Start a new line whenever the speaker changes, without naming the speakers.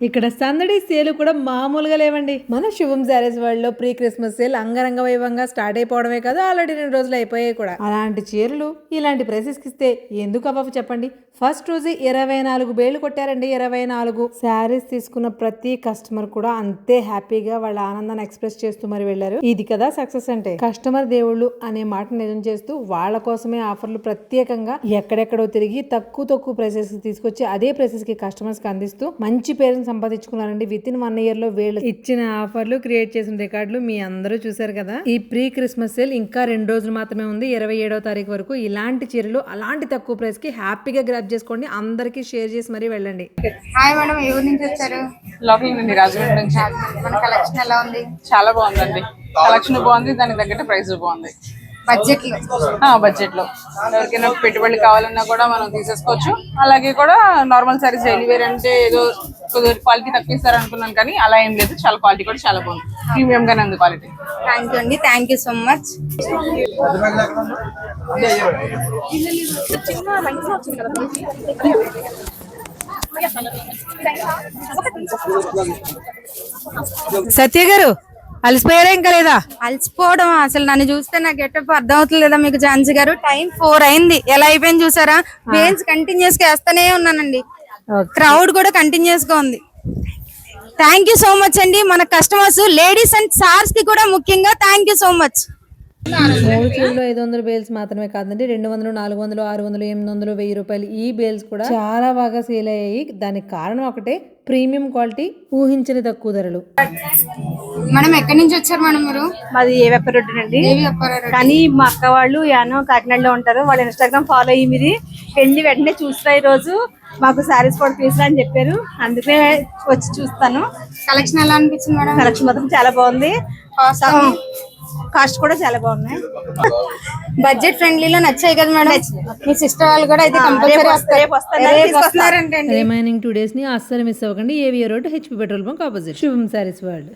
ఇక్కడ సందడి సేల్ కూడా మామూలుగా లేవండి. మన శుభం శారీస్ వరల్డ్ లో ప్రీ క్రిస్మస్ సేల్ అంగరంగ వైభవంగా స్టార్ట్ అయిపోవడమే కదా, ఆల్రెడీ 2 రోజులు అయిపోయాయి కూడా. అలాంటి చీరలు ఇలాంటి ప్రైసెస్ కి ఇస్తే ఎందుకు అవ్వవు చెప్పండి. ఫస్ట్ రోజు 24 బేళ్లు కొట్టారండి. 24 శారీస్ తీసుకున్న ప్రతి కస్టమర్ కూడా అంతే హ్యాపీగా వాళ్ళ ఆనందాన్ని ఎక్స్ప్రెస్ చేస్తూ మరి వెళ్ళారు. ఇది కదా సక్సెస్ అంటే. కస్టమర్ దేవుళ్ళు అనే మాట నిజం చేస్తూ వాళ్ళ కోసమే ఆఫర్లు ప్రత్యేకంగా ఎక్కడెక్కడో తిరిగి తక్కువ ప్రైసెస్ తీసుకొచ్చి అదే ప్రైసెస్ కి కస్టమర్స్ కి అందిస్తూ మంచి పేరుని సంపాదించుకున్నారండి. విత్ ఇన్ 1 year లో వీళ్ళు ఇచ్చిన ఆఫర్లు, క్రియేట్ చేసిన రికార్డులు మీ అందరూ చూసారు కదా. ఈ ప్రీ క్రిస్మస్ సేల్ ఇంకా 2 రోజులు మాత్రమే ఉంది. 27వ తారీఖు వరకు ఇలాంటి చీరలు అలాంటి తక్కువ ప్రైస్ కి హ్యాపీగా గ్రాప్ చేసుకోండి. అందరికి షేర్ చేసి మరీ వెళ్ళండి.
హాయ్ మేడం, ఏ ఊరు నుంచి వచ్చారు?
లోకల్ నుండి, రాజమండ్రి నుంచి.
మన కలెక్షన్ ఎలా ఉంది?
చాలా బాగుందండి. కలెక్షన్ బాగుంది, దానికి తగ్గట్టు ప్రైస్ బాగుంది.
బడ్జెట్ లో
బడ్జెట్ లో ఎవరికైనా పెట్టుబడి కావాలన్నా కూడా మనం తీసేసుకోవచ్చు. అలాగే కూడా నార్మల్ సారీస్ డైలీ వేర్ అంటే ఏదో క్వాలిటీ తక్కువ ఇస్తారు అనుకున్నాను, కానీ అలా ఏం లేదు. చాలా క్వాలిటీ కూడా చాలా బాగుంది, ప్రీమియం గానే ఉంది క్వాలిటీ.
థ్యాంక్ యూ అండి, థ్యాంక్ యూ సో మచ్.
సత్య గారు అలసిపోయారా ఇంకా లేదా?
అలసిపోవడం అసలు నన్ను చూస్తే నాకు గెటప్ అర్థం అవుతలేదా మీకు? ఝాన్సీ గారు టైం 4 అయింది, ఎలా అయిపోయింది చూసారా? బేన్స్ కంటిన్యూస్ గా వేస్తానే ఉన్నానండి. క్రౌడ్ కూడా కంటిన్యూస్ గా ఉంది. థ్యాంక్ యూ సో మచ్ అండి. మన కస్టమర్స్ లేడీస్ అండ్ సార్స్ కి కూడా ముఖ్యంగా థ్యాంక్ యూ సో మచ్.
3 చీరలో 500 బేల్స్ మాత్రమే కాదండి, 200, 400, 600, 800, 1000 రూపాయలు ఈ బేల్స్ కూడా చాలా బాగా సేల్ అయ్యాయి. దానికి కారణం ఒకటే, ప్రీమియం క్వాలిటీ, ఊహించని తక్కువ ధరలు.
మనం ఎక్కడి నుంచి వచ్చారు మేడం మీరు?
మాది ఏ వెప్పరెడ్డి అండి, కానీ మా అక్క వాళ్ళు యానో కాకినాడలో ఉంటారు. వాళ్ళ ఇన్స్టాగ్రామ్ ఫాలో అయ్యి మీది వెళ్ళి వెంటనే చూస్తా ఈ రోజు మాకు శారీస్ కూడా తీసుకురా అని చెప్పారు. అందుకే వచ్చి చూస్తాను.
కలెక్షన్ ఎలా అనిపించింది మేడం?
కలెక్షన్ మాత్రం చాలా బాగుంది, కాస్ట్ కూడా చాలా బాగున్నాయి.
బడ్జెట్ ఫ్రెండ్లీలో నచ్చాయి కదా మేడం? మీ సిస్టర్ వాళ్ళు కూడా అయితే కంపల్సరీ వస్తారంటే.
రిమైనింగ్ 2 days ని అస్సలు మిస్ అవ్వకండి. AVR road, HP petrol bunk opposite, శుభం శారీస్ వరల్డ్.